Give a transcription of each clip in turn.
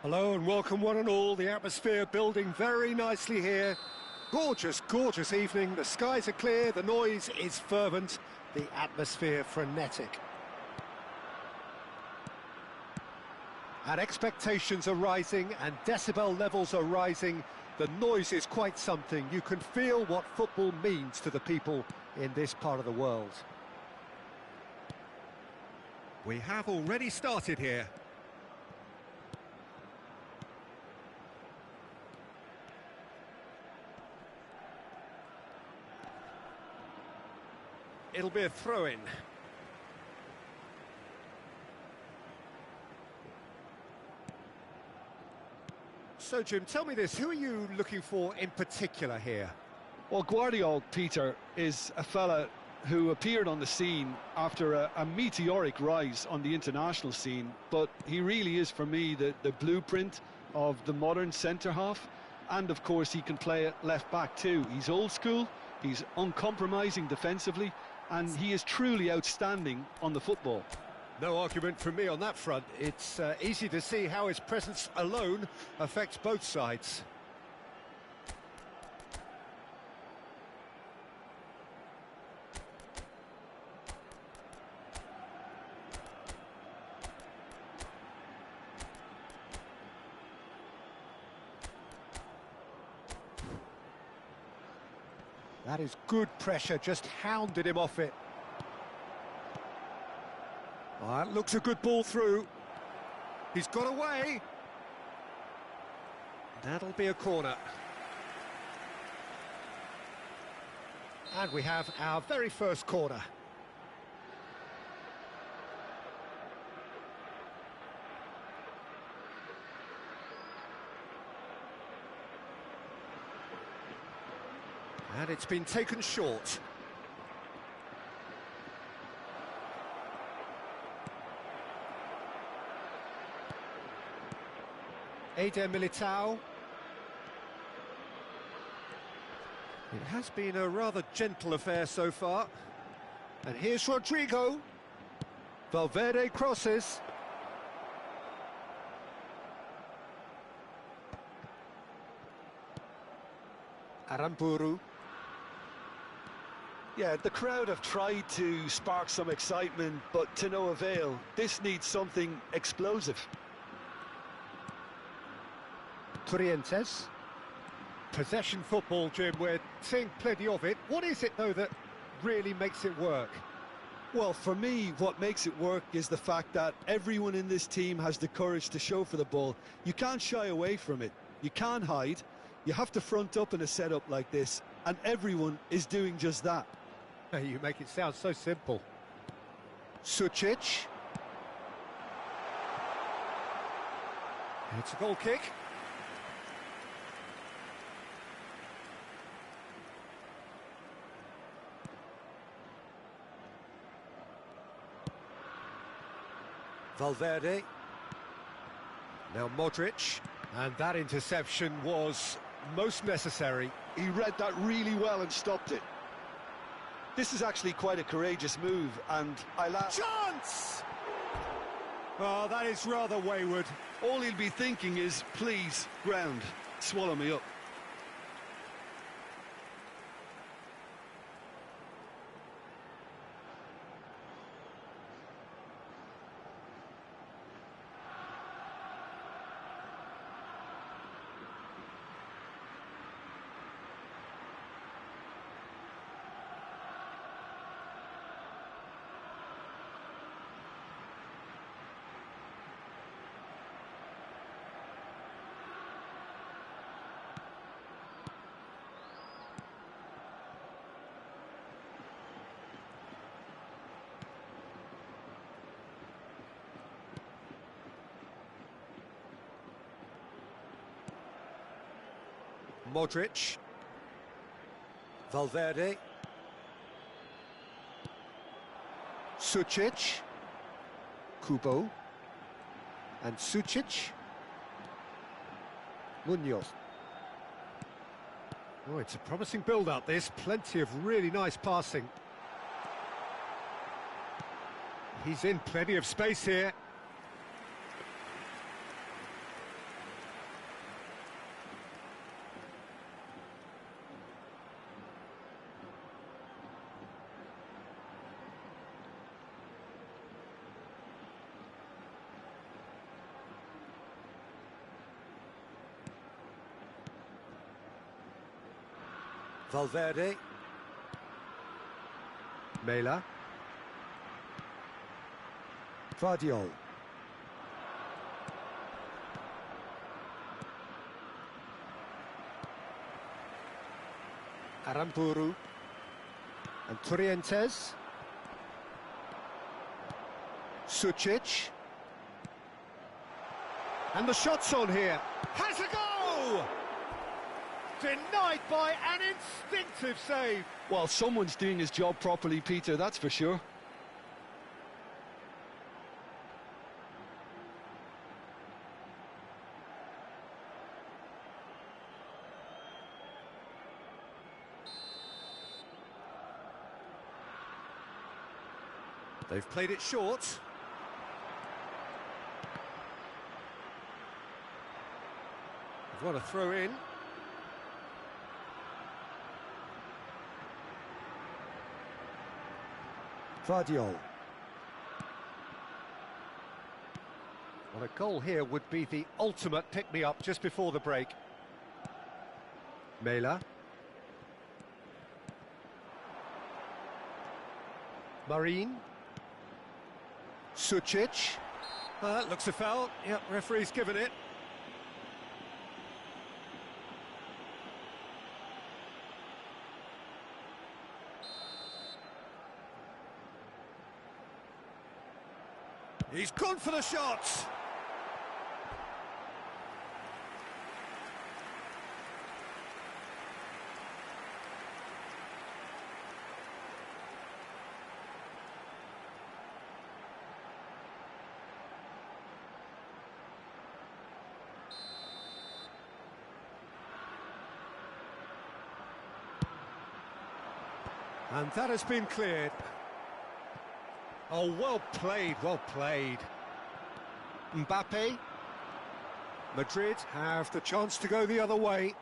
Hello and welcome one and all. The atmosphere building very nicely here. Gorgeous, gorgeous evening. The skies are clear, the noise is fervent, the atmosphere frenetic. And expectations are rising and decibel levels are rising. The noise is quite something. You can feel what football means to the people in this part of the world. We have already started here. It'll be a throw-in. So, Jim, tell me this, who are you looking for in particular here? Well, Guardiola, Peter, is a fella who appeared on the scene after a meteoric rise on the international scene, but he really is, for me, the blueprint of the modern centre-half, and, of course, he can play at left-back too. He's old school, he's uncompromising defensively, and he is truly outstanding on the football. No argument from me on that front. It's easy to see how his presence alone affects both sides. That is good pressure, just hounded him off it. Oh, that looks a good ball through. He's got away. That'll be a corner. And we have our very first corner. And it's been taken short. Eder Militao. It has been a rather gentle affair so far. And here's Rodrigo. Valverde crosses. Aramburu. Yeah, the crowd have tried to spark some excitement, but to no avail. This needs something explosive. Torrientes. Possession football, Jim, we're seeing plenty of it. What is it, though, that really makes it work? Well, for me, what makes it work is the fact that everyone in this team has the courage to show for the ball. You can't shy away from it. You can't hide. You have to front up in a setup like this, and everyone is doing just that. You make it sound so simple. Sucic. It's a goal kick. Valverde. Now Modric. And that interception was most necessary. He read that really well and stopped it. This is actually quite a courageous move, and I laugh. Chance! Oh, that is rather wayward. All he'll be thinking is, please, ground, swallow me up. Modric. Valverde. Sucic. Kubo. And Sucic. Munoz. Oh, it's a promising build-up, this. Plenty of really nice passing. He's in plenty of space here. Valverde. Mela. Vardiol. Aramburu. And Trientes. Sucic. And the shot's on here. Has a go! Denied by an instinctive save. Well, someone's doing his job properly, Peter, that's for sure. They've played it short. They've got a throw in. Vardiol. Well, a goal here would be the ultimate pick-me-up just before the break. Mela. Marine. Sucic. That looks a foul. Yep, referee's given it. He's gone for the shot. And that has been cleared. Oh, well played, well played. Mbappe. Madrid have the chance to go the other way.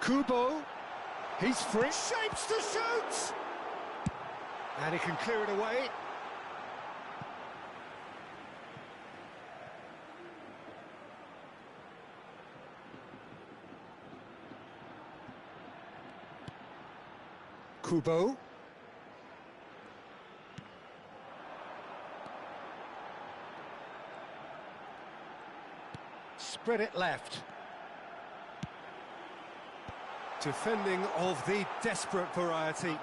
Kubo. He's free. Shapes to shoot! And he can clear it away. Kubo. Spread it left. Defending of the desperate variety.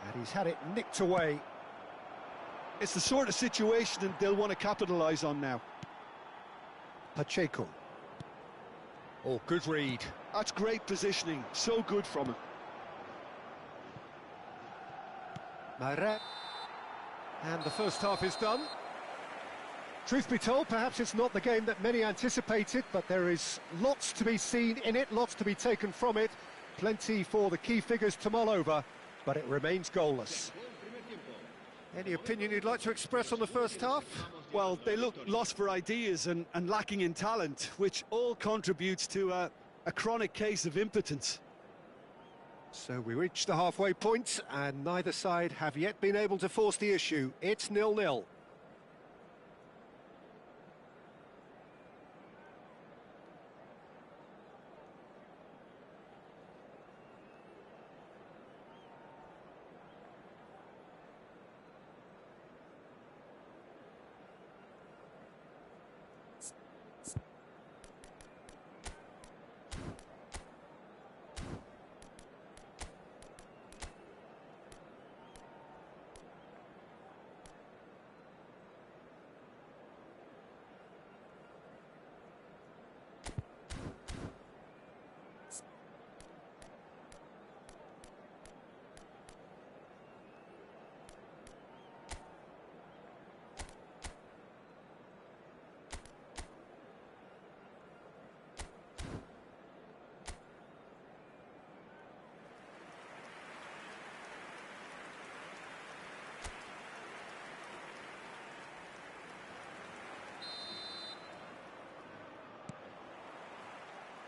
And he's had it nicked away. It's the sort of situation they'll want to capitalise on now. Pacheco. Oh, good read. That's great positioning, so good from him. Madrid. And the first half is done. Truth be told, perhaps it's not the game that many anticipated, but there is lots to be seen in it, lots to be taken from it. Plenty for the key figures to mull over, but it remains goalless. Any opinion you'd like to express on the first half? Well, they look lost for ideas and lacking in talent, which all contributes to a chronic case of impotence. So we reach the halfway point, and neither side have yet been able to force the issue. It's 0-0.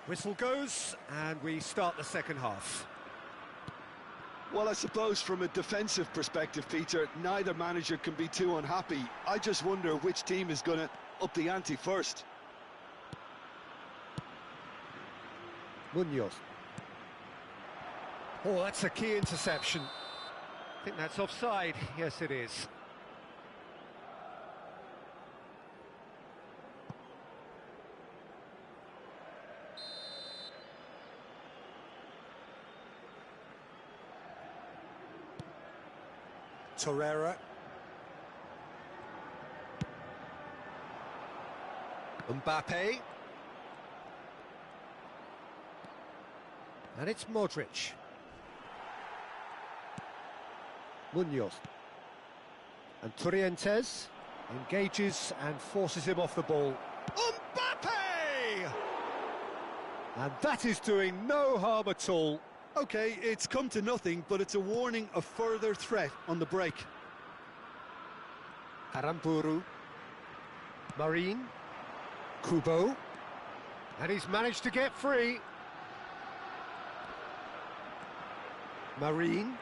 Whistle goes, and we start the second half. Well, I suppose from a defensive perspective, Peter, neither manager can be too unhappy. I just wonder which team is going to up the ante first. Munoz. Oh, that's a key interception. I think that's offside. Yes, it is. Torreira. Mbappe. And it's Modric. Munoz. And Torrientes engages and forces him off the ball. Mbappe! And that is doing no harm at all. OK, it's come to nothing, but it's a warning of further threat on the break. Aramburu. Marine. Kubo. And he's managed to get free. Marine.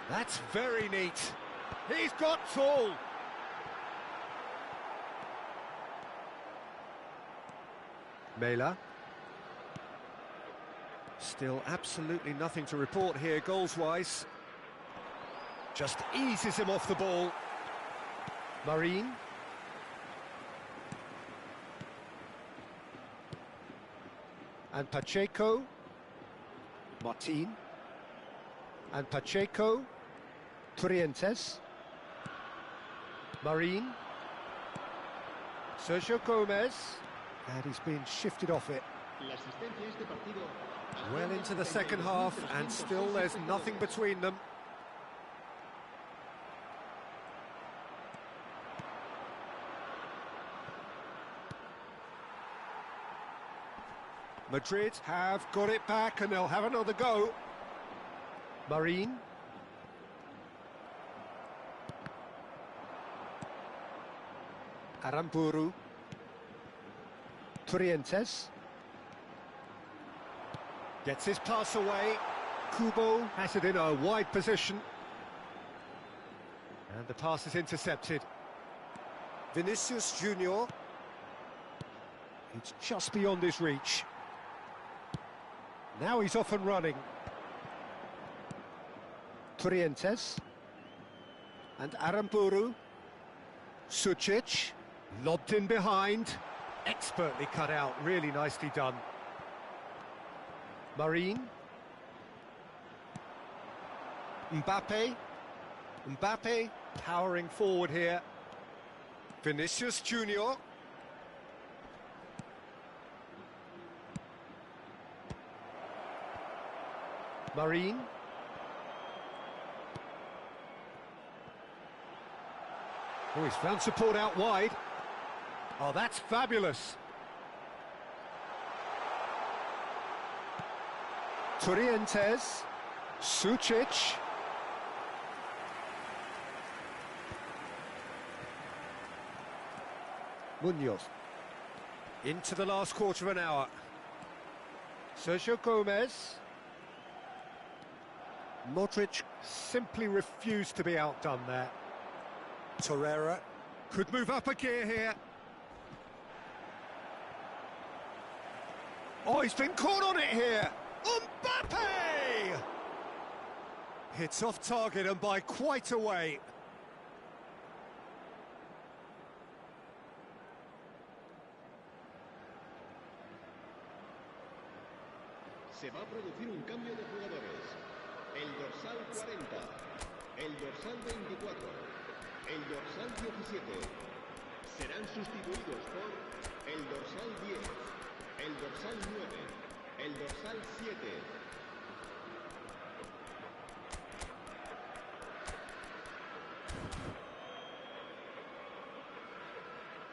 That's very neat. He's got tall. Mela. Still absolutely nothing to report here goals-wise. Just eases him off the ball. Marine. And Pacheco. Martin. And Pacheco. Torrientes. Marine. Sergio Gomez. And he's been shifted off it. Well into the second half, and still there's nothing between them. Madrid have got it back, and they'll have another go. Marine. Aramburu. Torrientes. Gets his pass away. Kubo has it in a wide position. And the pass is intercepted. Vinicius Junior. It's just beyond his reach. Now he's off and running. Torrientes. And Aramburu. Sucic. Lobbed in behind. Expertly cut out, really nicely done. Marine. Mbappe. Mbappe powering forward here. Vinicius Junior. Marine. Oh, he's found support out wide. Oh, that's fabulous. Torrientes. Sucic. Munoz. Into the last quarter of an hour. Sergio Gomez. Modric simply refused to be outdone there. Torreira could move up a gear here. Oh, he's been caught on it here. Mbappe! Hits off target and by quite a way. Se va a producir un cambio de jugadores. El dorsal 40, el dorsal 24, el dorsal 17 serán sustituidos por el dorsal 10, el dorsal 9, el dorsal 7.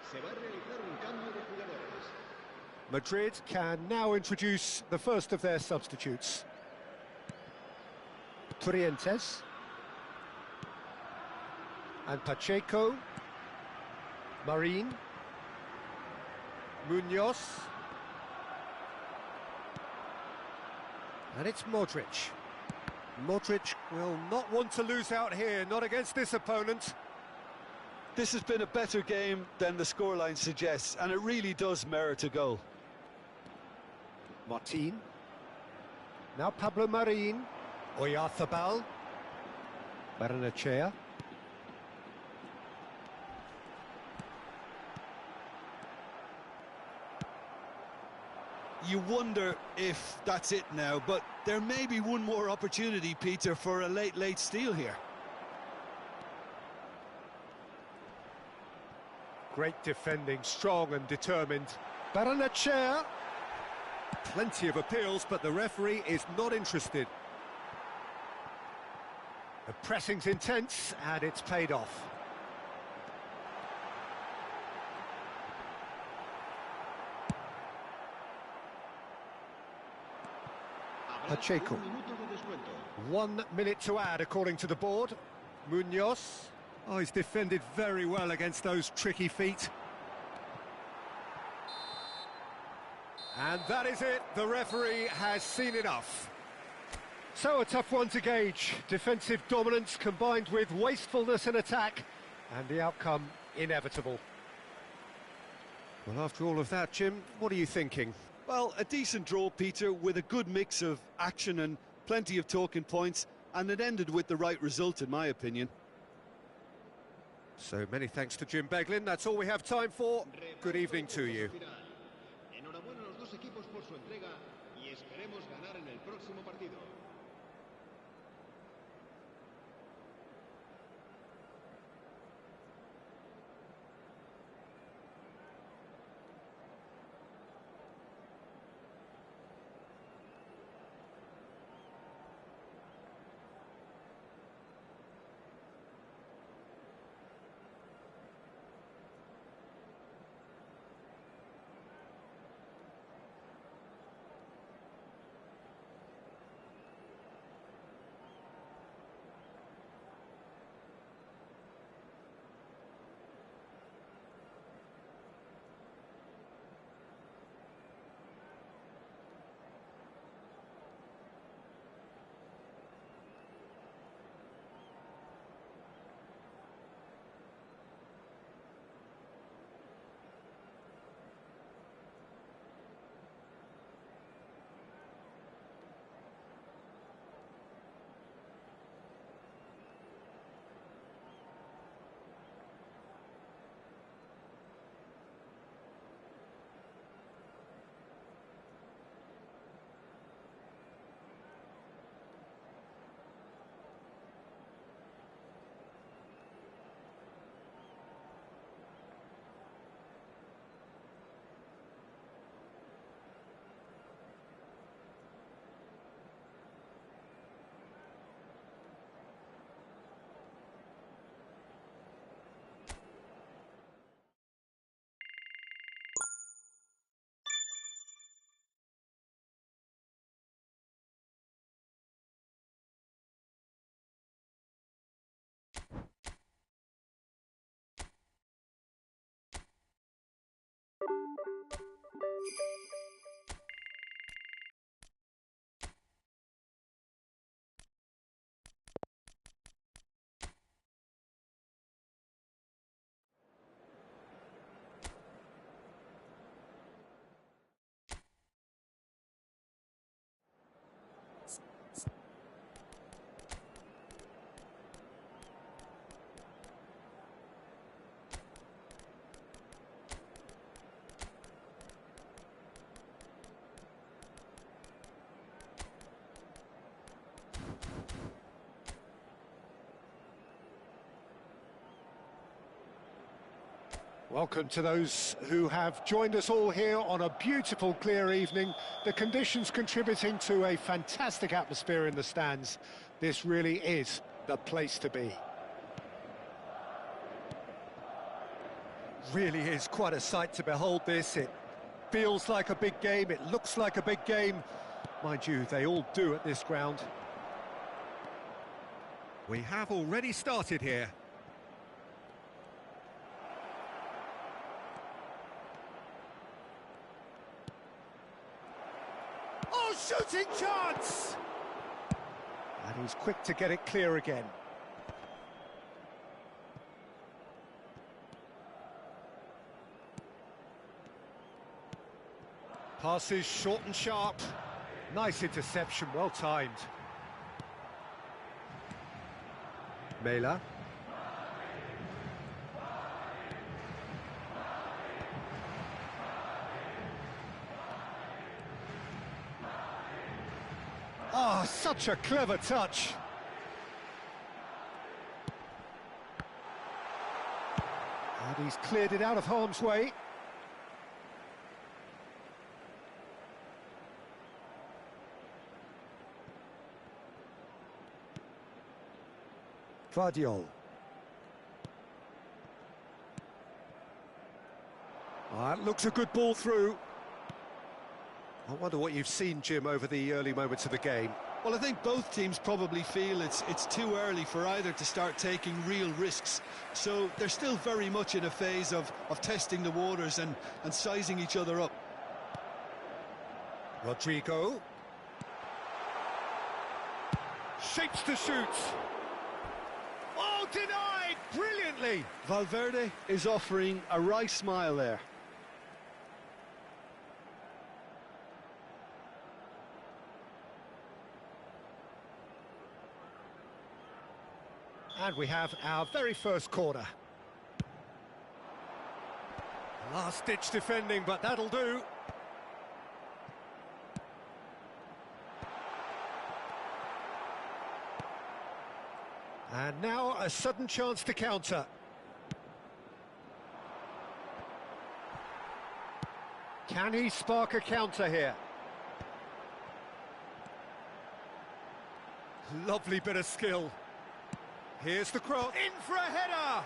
Se va a realizar un cambio de jugadores. Madrid can now introduce the first of their substitutes. Torrientes. And Pacheco. Marine. Munoz. And it's Modric. Modric will not want to lose out here, not against this opponent. This has been a better game than the scoreline suggests, and it really does merit a goal. Martin. Now Pablo Marin. Oyarzabal. Barrenechea. You wonder if that's it now, but there may be one more opportunity, Peter, for a late steal here. Great defending, strong and determined. Barrenechea. Plenty of appeals, but the referee is not interested. The pressing's intense, and it's paid off. Pacheco. 1 minute to add, according to the board. Munoz. Oh, he's defended very well against those tricky feet. And that is it. The referee has seen enough. So a tough one to gauge. Defensive dominance combined with wastefulness in attack, and the outcome inevitable. Well, after all of that, Jim, what are you thinking? Well, a decent draw, Peter, with a good mix of action and plenty of talking points, and it ended with the right result, in my opinion. So many thanks to Jim Beglin. That's all we have time for. Good evening to you. Enhorabuena a los dos equipos por su entrega y esperemos ganar en el próximo partido. Welcome to those who have joined us all here on a beautiful, clear evening. The conditions contributing to a fantastic atmosphere in the stands. This really is the place to be. Really is quite a sight to behold this. It feels like a big game, it looks like a big game. Mind you, they all do at this ground. We have already started here. Oh, shooting chance! And he's quick to get it clear again. Passes short and sharp. Nice interception, well timed. Mela. Oh, such a clever touch. And he's cleared it out of harm's way. Vardiol. That looks a good ball through. I wonder what you've seen, Jim, over the early moments of the game. Well, I think both teams probably feel it's too early for either to start taking real risks. So they're still very much in a phase of testing the waters and sizing each other up. Rodrigo. Shapes to shoot. Oh, denied! Brilliantly! Valverde is offering a wry smile there. And we have our very first corner. Last-ditch defending, but that'll do. And now a sudden chance to counter. Can he spark a counter here? Lovely bit of skill. Here's the cross, in for a header!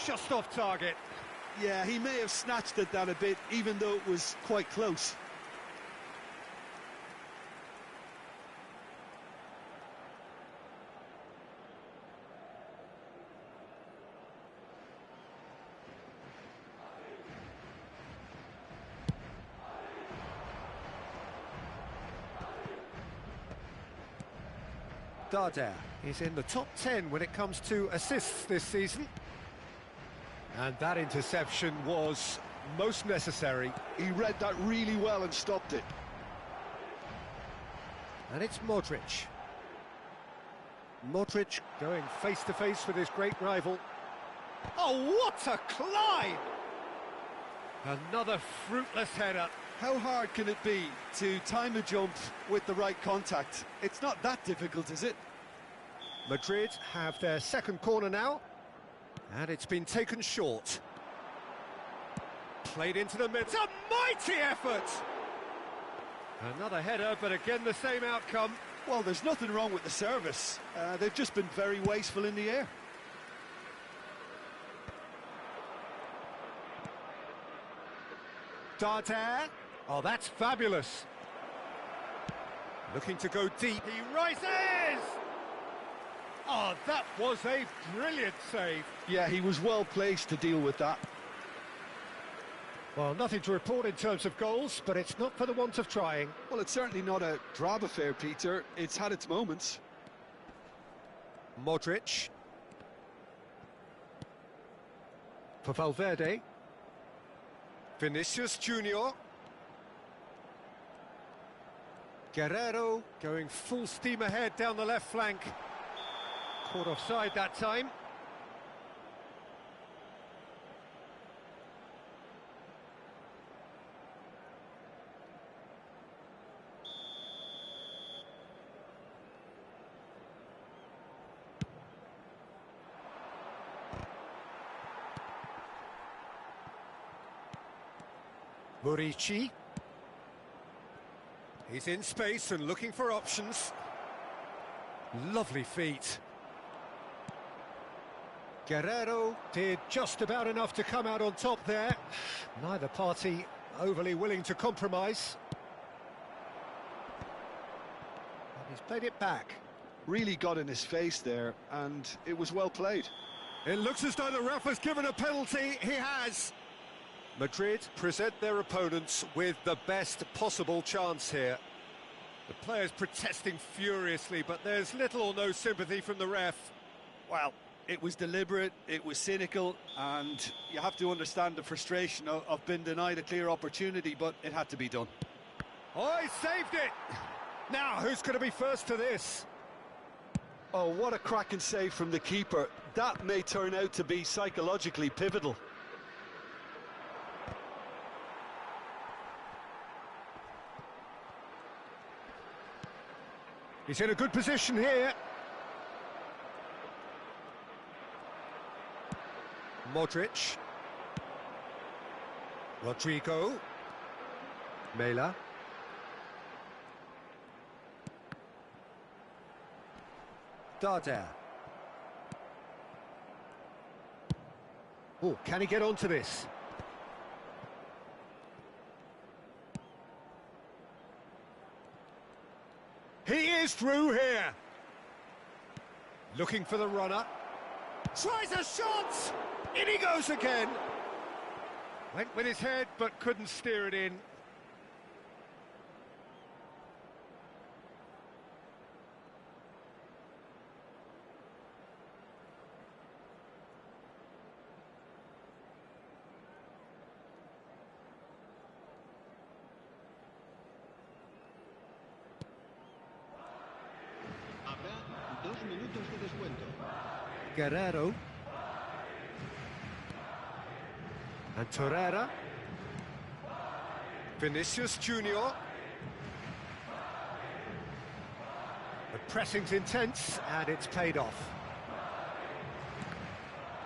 Just off target. Yeah, he may have snatched at that a bit, even though it was quite close. Darder is in the top 10 when it comes to assists this season. And that interception was most necessary. He read that really well and stopped it. And it's Modric. Modric going face-to-face with his great rival. Oh, what a climb! Another fruitless header. How hard can it be to time a jump with the right contact? It's not that difficult, is it? Madrid have their second corner now, and it's been taken short. Played into the middle. It's a mighty effort! Another header, but again the same outcome. Well, there's nothing wrong with the service. They've just been very wasteful in the air. Darder. Oh, that's fabulous. Looking to go deep. He rises! Oh, that was a brilliant save. Yeah, he was well placed to deal with that. Well, nothing to report in terms of goals, but it's not for the want of trying. Well, it's certainly not a drab affair, Peter. It's had its moments. Modric. For Valverde. Vinicius Junior. Guerrero going full steam ahead down the left flank. Caught offside that time. Murici. He's in space and looking for options. Lovely feet. Guerrero did just about enough to come out on top there. Neither party overly willing to compromise. And he's played it back. Really got in his face there, and it was well played. It looks as though the ref has given a penalty. He has. Madrid present their opponents with the best possible chance here. The players protesting furiously, but there's little or no sympathy from the ref. Well, it was deliberate, it was cynical, and you have to understand the frustration of being denied a clear opportunity, but it had to be done. Oh, he saved it! Now, who's going to be first to this? Oh, what a cracking save from the keeper. That may turn out to be psychologically pivotal. He's in a good position here. Modric. Rodrigo. Mela. Darder. Oh, can he get onto this? He is through here. Looking for the runner. Tries a shot! In he goes again. Went with his head, but couldn't steer it in. Habrá 2 minutos de descuento. Guerrero. And Torreira. Vinicius Junior. The pressing's intense, and it's paid off.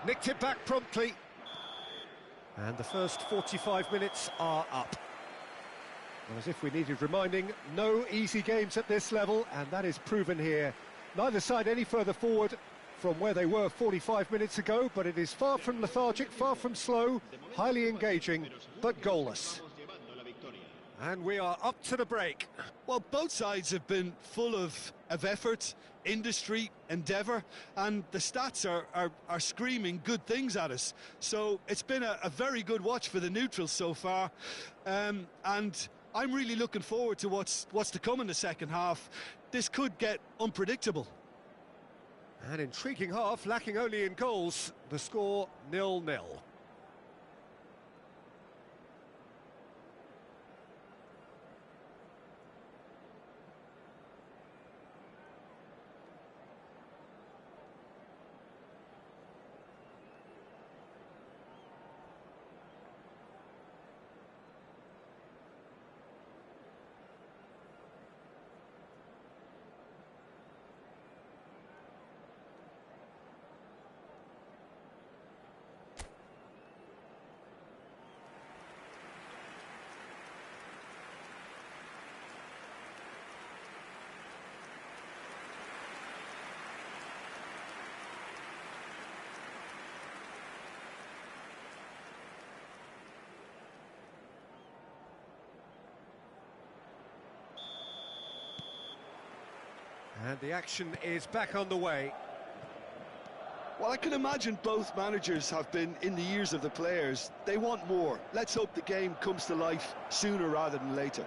Nicked it back promptly. And the first 45 minutes are up. Well, as if we needed reminding, no easy games at this level, and that is proven here. Neither side any further forward from where they were 45 minutes ago, but it is far from lethargic, far from slow, highly engaging, but goalless. And we are up to the break. Well, both sides have been full of effort, industry, endeavour, and the stats are screaming good things at us. So it's been a very good watch for the neutrals so far, and I'm really looking forward to what's to come in the second half. This could get unpredictable. An intriguing half, lacking only in goals. The score 0-0. And the action is back on the way. Well, I can imagine both managers have been in the ears of the players. They want more. Let's hope the game comes to life sooner rather than later.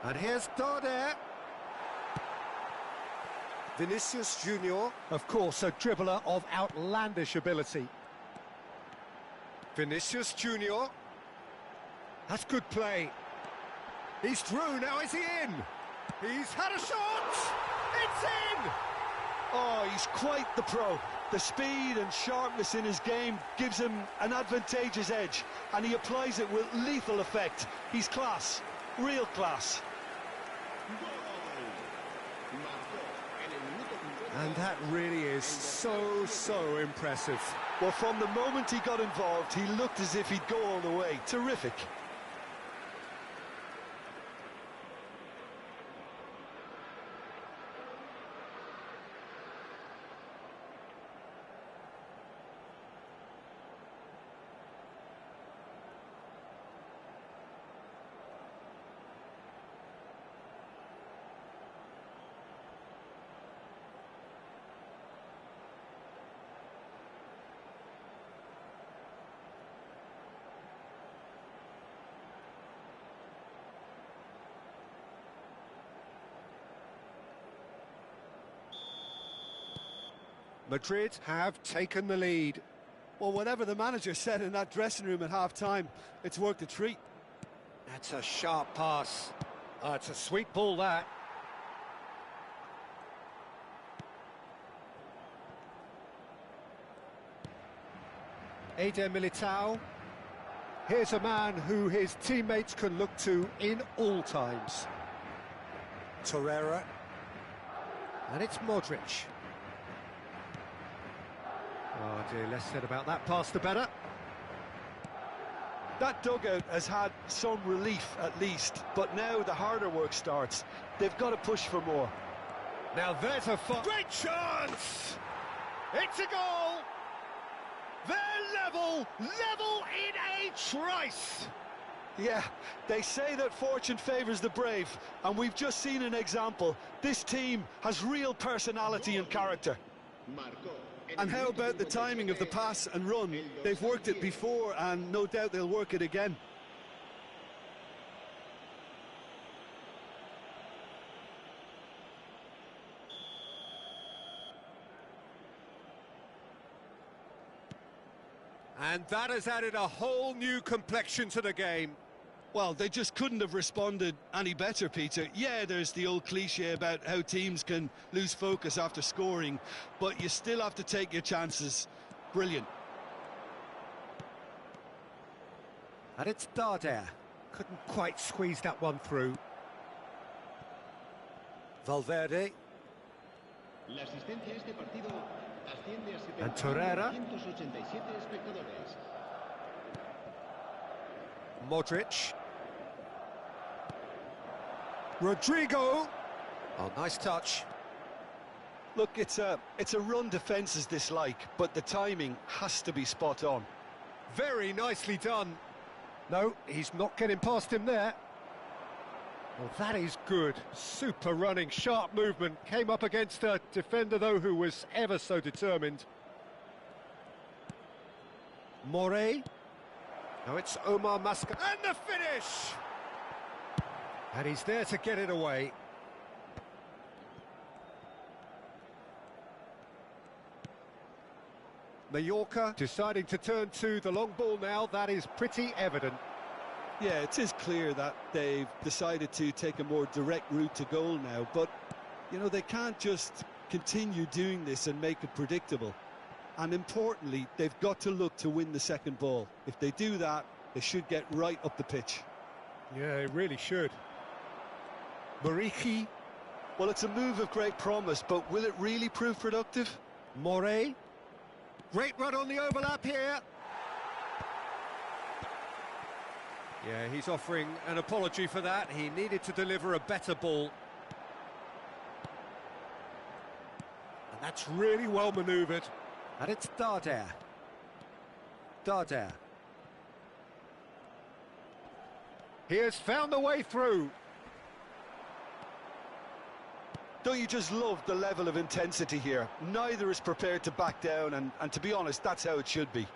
And here's Darder. Vinicius Junior, of course, a dribbler of outlandish ability. Vinicius Junior. That's good play. He's through, now is he in? He's had a shot! It's in! Oh, he's quite the pro. The speed and sharpness in his game gives him an advantageous edge, and he applies it with lethal effect. He's class, real class. And that really is so impressive. Well, from the moment he got involved, he looked as if he'd go all the way. Terrific. Madrid have taken the lead. Well, whatever the manager said in that dressing room at half-time, it's worked a treat. That's a sharp pass. Oh, it's a sweet ball, that. Eder Militao. Here's a man who his teammates can look to in all times. Torreira. And it's Modric. Oh dear, less said about that pass the better. That dugout has had some relief at least, but now the harder work starts. They've got to push for more. Now there's a great chance! It's a goal! They're level in a trice! Yeah, they say that fortune favours the brave, and we've just seen an example. This team has real personality and character. And how about the timing of the pass and run? They've worked it before, and no doubt they'll work it again. And that has added a whole new complexion to the game. Well, they just couldn't have responded any better, Peter. Yeah, there's the old cliche about how teams can lose focus after scoring, but you still have to take your chances. Brilliant. And it's Darder. Couldn't quite squeeze that one through. Valverde. And Torreira. Modric. Rodrigo. Oh, nice touch. Look, it's a run defence's dislike, but the timing has to be spot on. Very nicely done. No, he's not getting past him there. Well, that is good. Super running, sharp movement. Came up against a defender, though, who was ever so determined. Morey. Now it's Omar Masca. And the finish! And he's there to get it away. Mallorca deciding to turn to the long ball now. That is pretty evident. Yeah, it is clear that they've decided to take a more direct route to goal now, but, you know, they can't just continue doing this and make it predictable. And importantly, they've got to look to win the second ball. If they do that, they should get right up the pitch. Yeah, it really should. Muriqi. Well, it's a move of great promise, but will it really prove productive? Morey. Great run on the overlap here. Yeah, he's offering an apology for that. He needed to deliver a better ball. And that's really well manoeuvred. And it's Darder. Darder. He has found the way through. Don't you just love the level of intensity here? Neither is prepared to back down, and to be honest, that's how it should be.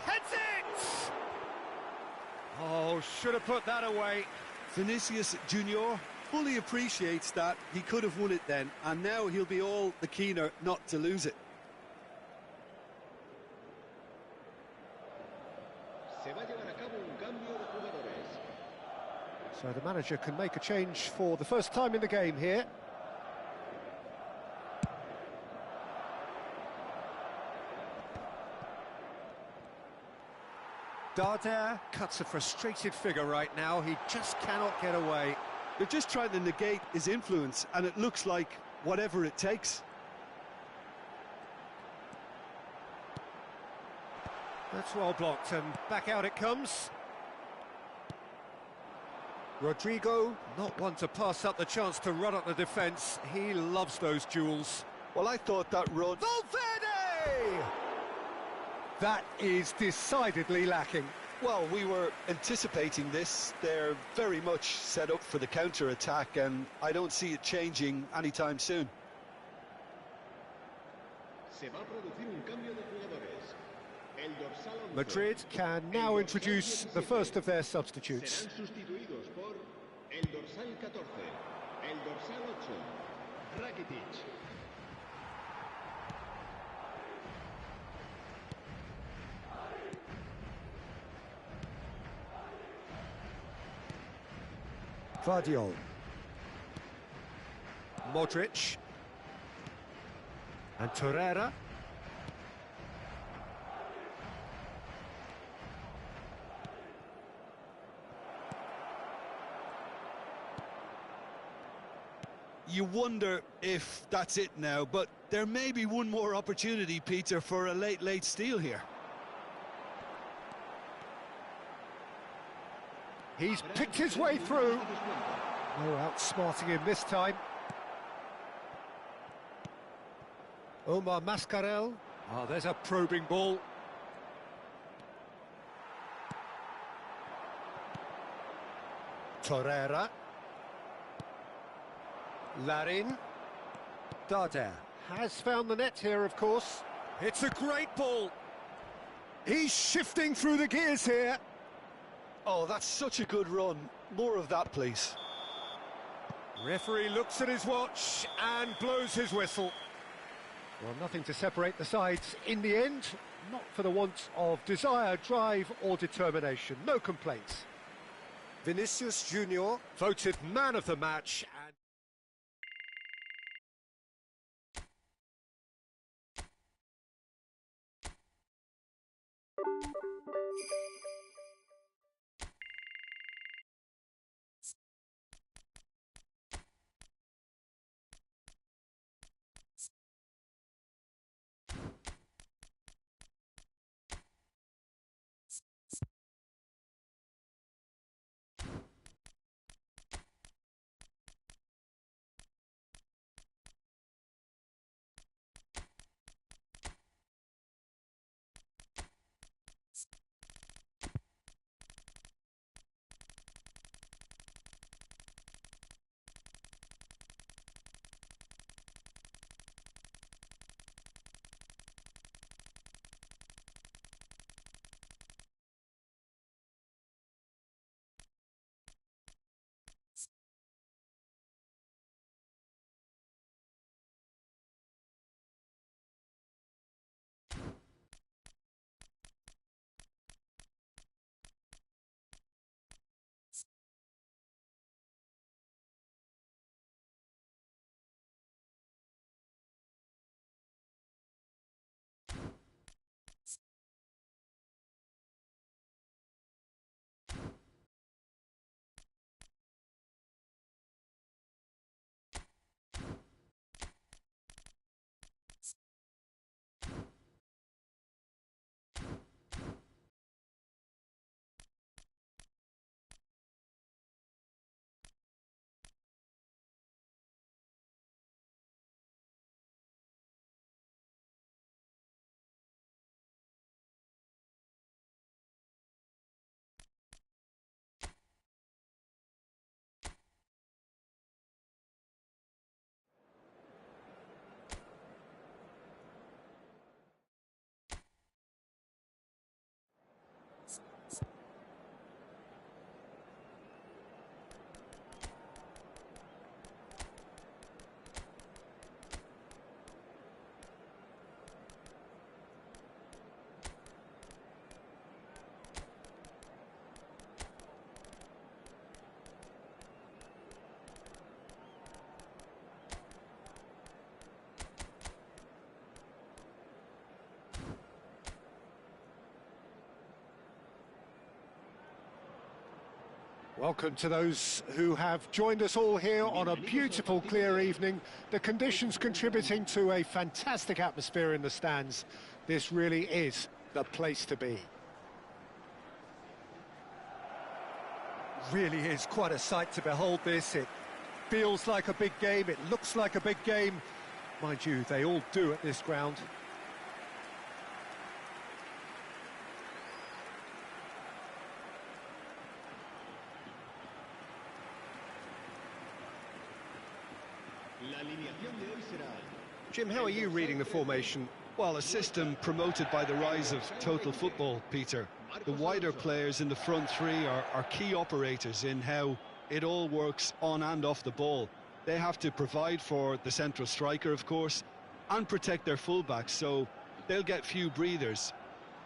Heads it! Oh, should have put that away. Vinicius Junior fully appreciates that he could have won it then, and now he'll be all the keener not to lose it. So the manager can make a change for the first time in the game here. Darder cuts a frustrated figure right now. He just cannot get away. They're just trying to negate his influence, and it looks like whatever it takes. That's well blocked, and back out it comes. Rodrigo, not one to pass up the chance to run up the defence. He loves those duels. Well, I thought that run... Valverde! That is decidedly lacking. Well, we were anticipating this. They're very much set up for the counter-attack, and I don't see it changing anytime soon. Madrid can now introduce the first of their substitutes. El dorsal 14. El dorsal 8. Rakitic. Vardiol. Modric. And Torreira. You wonder if that's it now, but there may be one more opportunity, Peter, for a late steal here. He's picked his way through. No outsmarting him this time. Omar Mascarell. Oh, there's a probing ball. Torreira. Larin. Darder has found the net here, of course. It's a great ball. He's shifting through the gears here. Oh, that's such a good run. More of that, please. Referee looks at his watch and blows his whistle. Well, nothing to separate the sides in the end. Not for the want of desire, drive or determination. No complaints. Vinicius Junior voted man of the match. And welcome to those who have joined us all here on a beautiful, clear evening. The conditions contributing to a fantastic atmosphere in the stands. This really is the place to be. Really is quite a sight to behold this. It feels like a big game, it looks like a big game. Mind you, they all do at this ground. Jim, how are you reading the formation? Well, a system promoted by the rise of total football, Peter. The wider players in the front three are key operators in how it all works on and off the ball. They have to provide for the central striker, of course, and protect their fullbacks, so they'll get few breathers.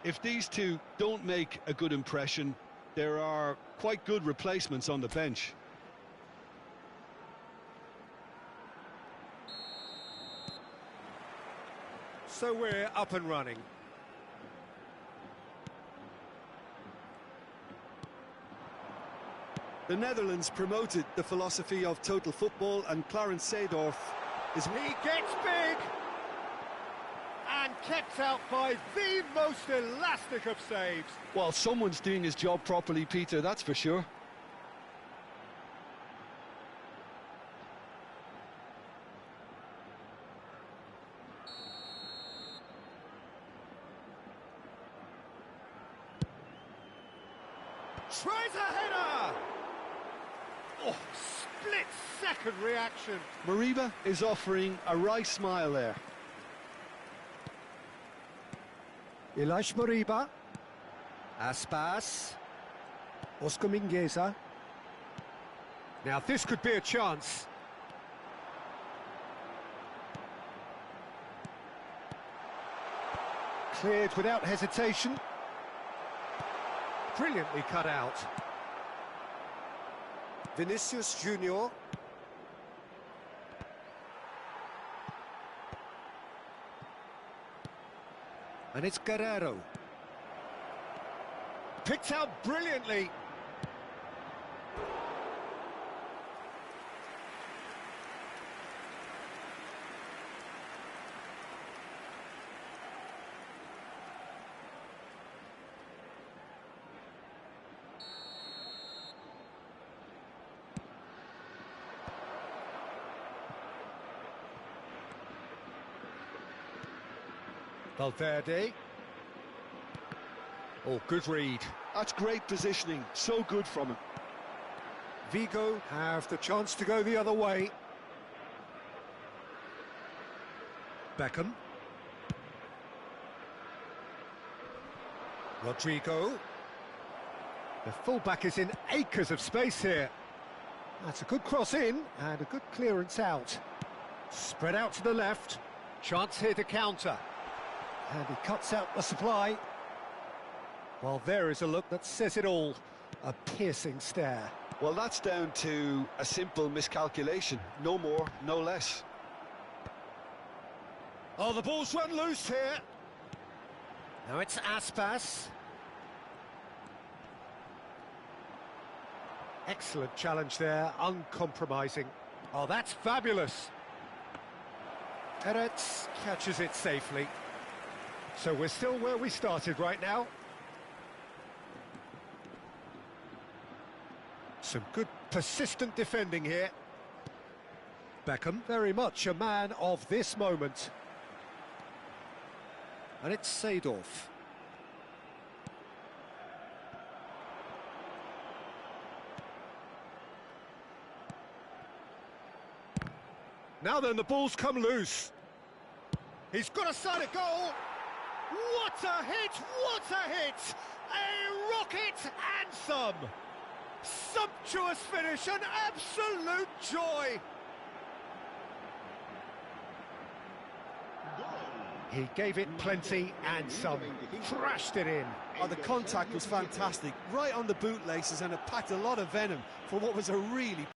If these two don't make a good impression, there are quite good replacements on the bench. So we're up and running. The Netherlands promoted the philosophy of total football, and Clarence Seedorf is... He gets big! And kept out by the most elastic of saves. Well, someone's doing his job properly, Peter, that's for sure. Tries a header! Oh, split-second reaction. Mariba is offering a wry smile there. Ilaix Mariba. Aspas. Oscar Mingueza. Now this could be a chance. Cleared without hesitation. Brilliantly cut out. Vinicius Junior. And it's Guerrero. Picked out brilliantly. Valverde. Oh, good read. That's great positioning, so good from him. Vigo have the chance to go the other way. Beckham. Rodrigo. The fullback is in acres of space here. That's a good cross in and a good clearance out. Spread out to the left. Chance here to counter. And he cuts out the supply. Well, there is a look that says it all. A piercing stare. Well, that's down to a simple miscalculation. No more, no less. Oh, the ball's run loose here. Now it's Aspas. Excellent challenge there, uncompromising. Oh, that's fabulous. Peretz catches it safely. So we're still where we started right now. Some good persistent defending here. Beckham, very much a man of this moment. And it's Seedorf. Now then, the ball's come loose. He's got a side of goal. What a hit! What a hit! A rocket and some! Sumptuous finish, an absolute joy! He gave it plenty and some. Thrashed it in. Oh, the contact was fantastic. Right on the bootlaces, and it packed a lot of venom for what was a really...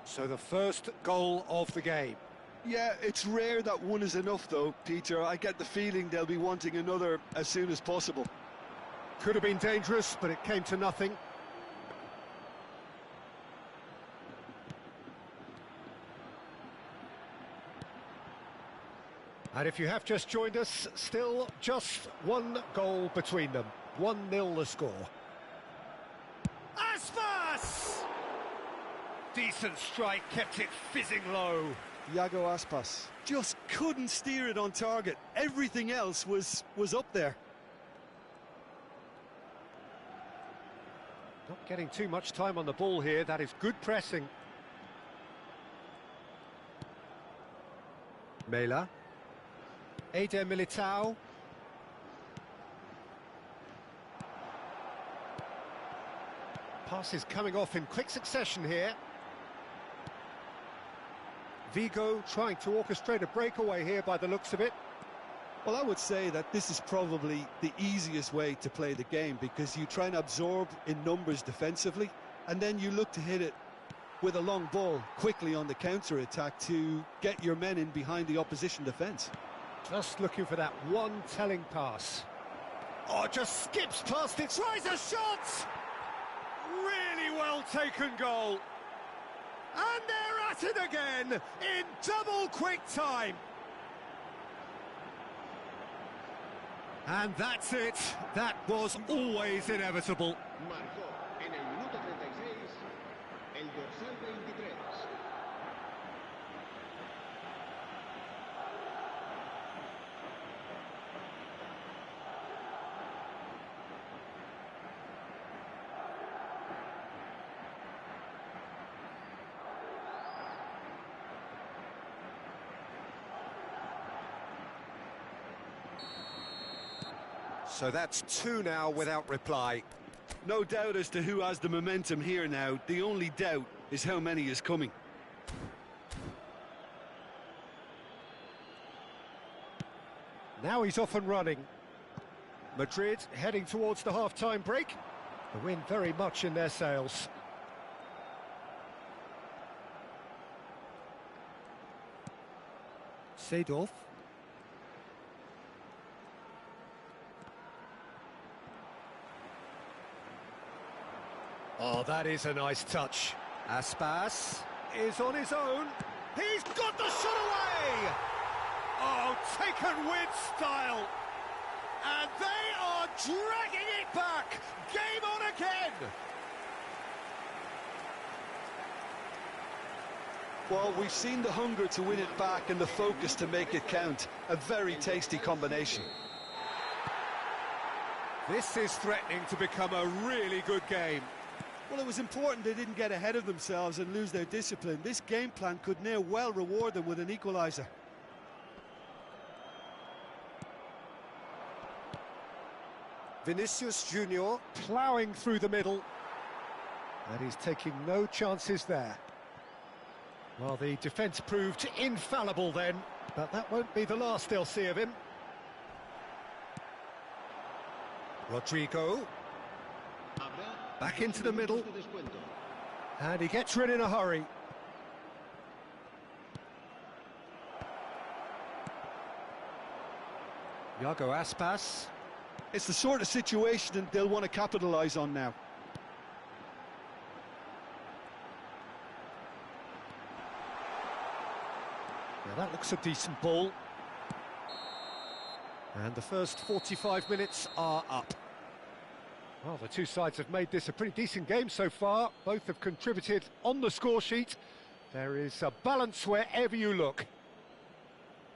So the first goal of the game. Yeah, it's rare that one is enough though, Peter. I get the feeling they'll be wanting another as soon as possible. Could have been dangerous, but it came to nothing. And if you have just joined us, still just one goal between them. 1-0 the score. Aspas! Decent strike, kept it fizzing low. Iago Aspas just couldn't steer it on target. Everything else was up there. Not getting too much time on the ball here. That is good pressing. Mela. Eder Militao. Passes coming off in quick succession here. Vigo trying to orchestrate a breakaway here by the looks of it. Well, I would say that this is probably the easiest way to play the game, because you try and absorb in numbers defensively, and then you look to hit it with a long ball quickly on the counter-attack to get your men in behind the opposition defence. Just looking for that one telling pass. Oh, just skips past it, tries a shot! Really well taken goal. And they're at it again in double quick time. And that's it. That was always inevitable. Marcó en el minuto 36 el dorsal 23. So that's 2 now without reply. No doubt as to who has the momentum here now. The only doubt is how many is coming. Now he's off and running. Madrid heading towards the half-time break. The wind very much in their sails. Seedorf. Oh, that is a nice touch. Aspas is on his own. He's got the shot away! Oh, taken with style. And they are dragging it back. Game on again. Well, we've seen the hunger to win it back and the focus to make it count. A very tasty combination. This is threatening to become a really good game. Well, it was important they didn't get ahead of themselves and lose their discipline. This game plan could now well reward them with an equaliser. Vinicius Junior ploughing through the middle. And he's taking no chances there. Well, the defence proved infallible then, but that won't be the last they'll see of him. Rodrigo. Back into the middle. And he gets rid in a hurry. Iago Aspas. It's the sort of situation that they'll want to capitalise on now. Now that looks a decent ball. And the first 45 minutes are up. Well, the two sides have made this a pretty decent game so far. Both have contributed on the score sheet. There is a balance wherever you look.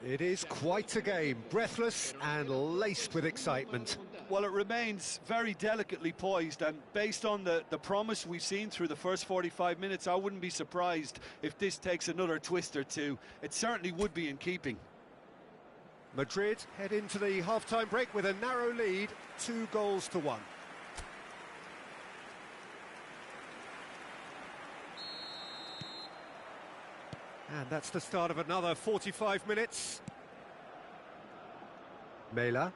It is quite a game, breathless and laced with excitement. Well, it remains very delicately poised, and based on the promise we've seen through the first 45 minutes, I wouldn't be surprised if this takes another twist or two. It certainly would be in keeping. Madrid head into the half-time break with a narrow lead, 2-1. And that's the start of another 45 minutes. Mela.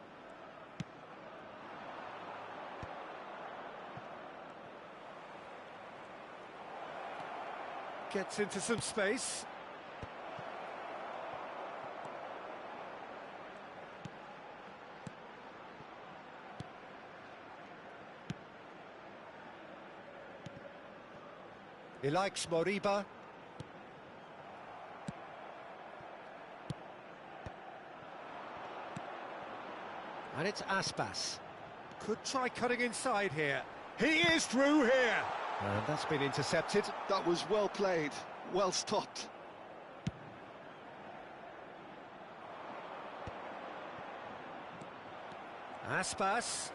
Gets into some space. He likes Moriba. And it's Aspas. Could try cutting inside here. He is through here. And that's been intercepted. That was well played, well stopped. Aspas.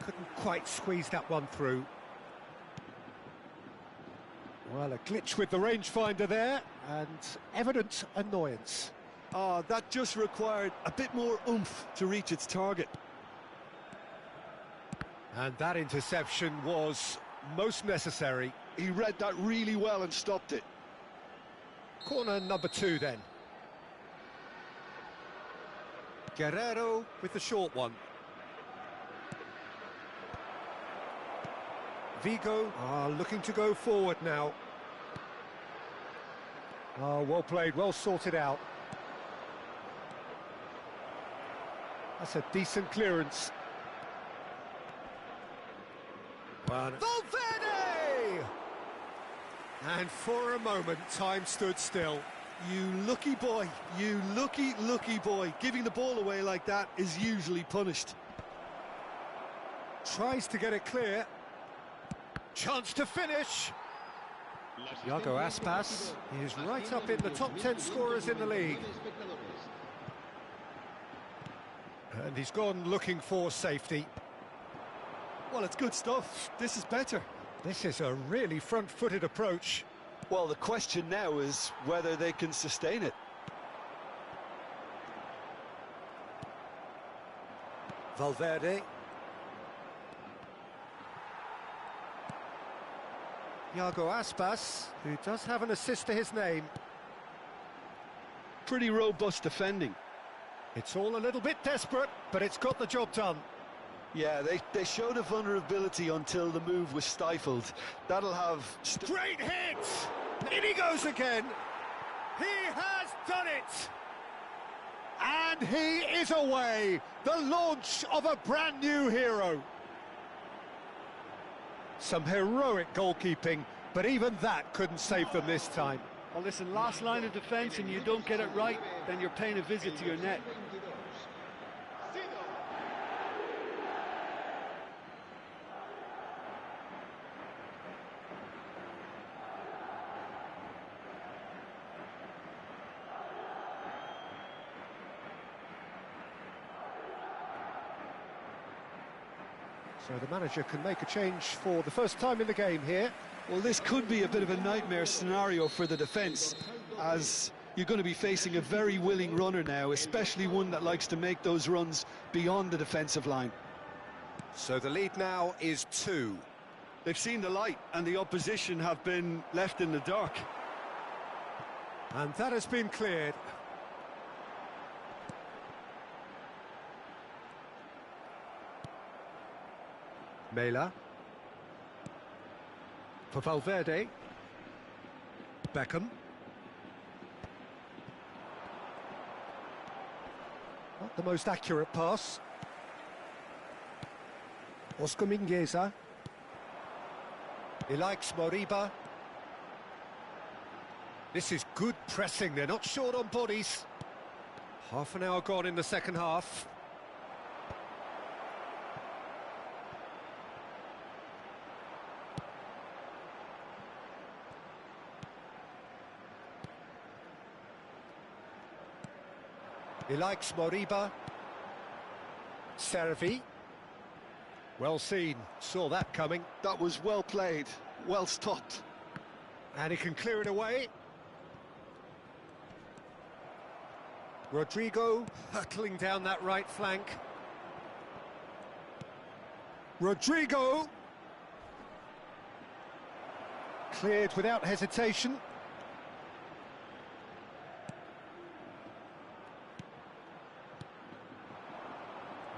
Couldn't quite squeeze that one through. Well, a glitch with the rangefinder there, and evident annoyance. Oh, that just required a bit more oomph to reach its target. And that interception was most necessary. He read that really well and stopped it. Corner number 2 then. Guerrero with the short one. Vigo are looking to go forward now. Oh, well played, well sorted out. That's a decent clearance. Valverde! And for a moment, time stood still. You lucky boy, you lucky boy. Giving the ball away like that is usually punished. Tries to get it clear. Chance to finish. Iago Aspas is right up in the top 10 scorers in the league. And he's gone looking for safety. Well, it's good stuff. This is better. This is a really front-footed approach. Well, the question now is whether they can sustain it. Valverde. Iago Aspas, who does have an assist to his name. Pretty robust defending. It's all a little bit desperate, but it's got the job done. Yeah, they showed a vulnerability until the move was stifled. That'll have... Great hit! In he goes again. He has done it! And he is away. The launch of a brand new hero. Some heroic goalkeeping, but even that couldn't save them this time. Well, listen, last line of defence and you don't get it right, then you're paying a visit to your net. So the manager can make a change for the first time in the game here. Well, this could be a bit of a nightmare scenario for the defence, as you're going to be facing a very willing runner now, especially one that likes to make those runs beyond the defensive line. So the lead now is 2. They've seen the light, and the opposition have been left in the dark. And that has been cleared. Mela. For Valverde. Beckham. Not the most accurate pass. Oscar Mingueza. He likes Moriba. This is good pressing, they're not short on bodies. Half an hour gone in the second half. He likes Moriba. Servi. Well seen, saw that coming. That was well played, well stopped. And he can clear it away. Rodrigo hurtling down that right flank. Rodrigo! Cleared without hesitation.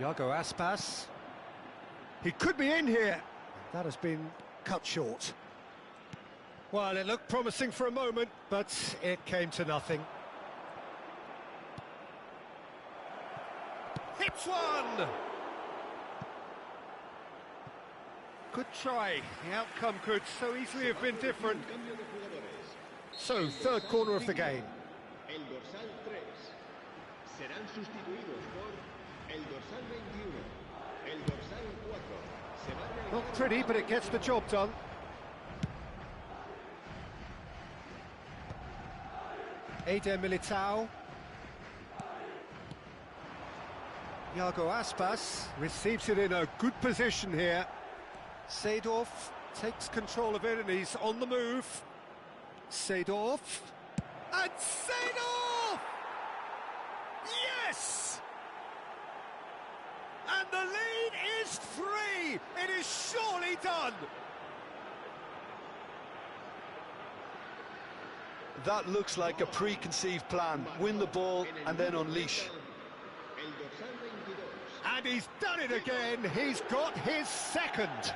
Iago Aspas. He could be in here. That has been cut short. Well, it looked promising for a moment, but it came to nothing. Hits one! Good try. The outcome could so easily have been different. So, third corner of the game. El dorsal 3. Serán sustituidos por El dorsal 21. El dorsal 4. Se va a Not pretty, but it gets the job done. Eder Militao. Iago Aspas receives it in a good position here. Seedorf takes control of it and he's on the move. Seedorf. And Seedorf! Yes! And the lead is 3! It is surely done! That looks like a preconceived plan. Win the ball and then unleash. El dorsal 22. And he's done it again. He's got his second.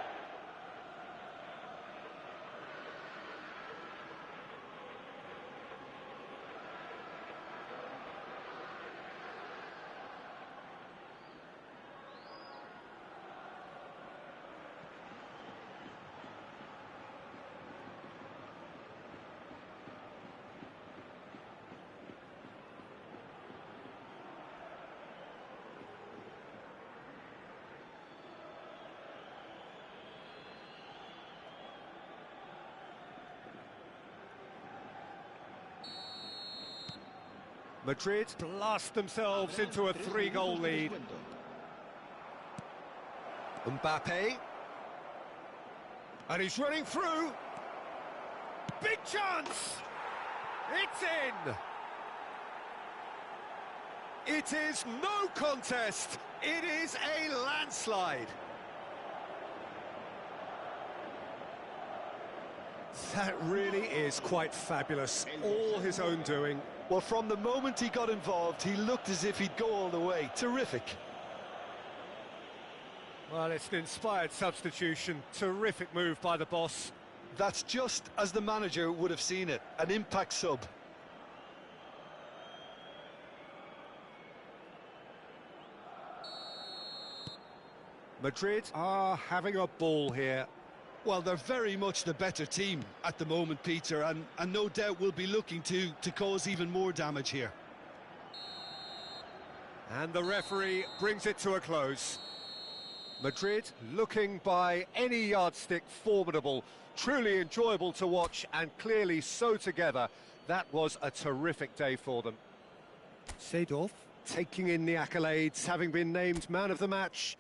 Madrid blast themselves into a 3-goal lead. Mbappe. And he's running through. Big chance! It's in! It is no contest. It is a landslide. That really is quite fabulous. All his own doing. Well, from the moment he got involved, he looked as if he'd go all the way. Terrific. Well, it's an inspired substitution. Terrific move by the boss. That's just as the manager would have seen it. An impact sub. Madrid are having a ball here. Well, they're very much the better team at the moment, Peter, and no doubt will be looking to cause even more damage here. And the referee brings it to a close. Madrid looking by any yardstick formidable, truly enjoyable to watch and clearly so together. That was a terrific day for them. Seedorf taking in the accolades, having been named man of the match.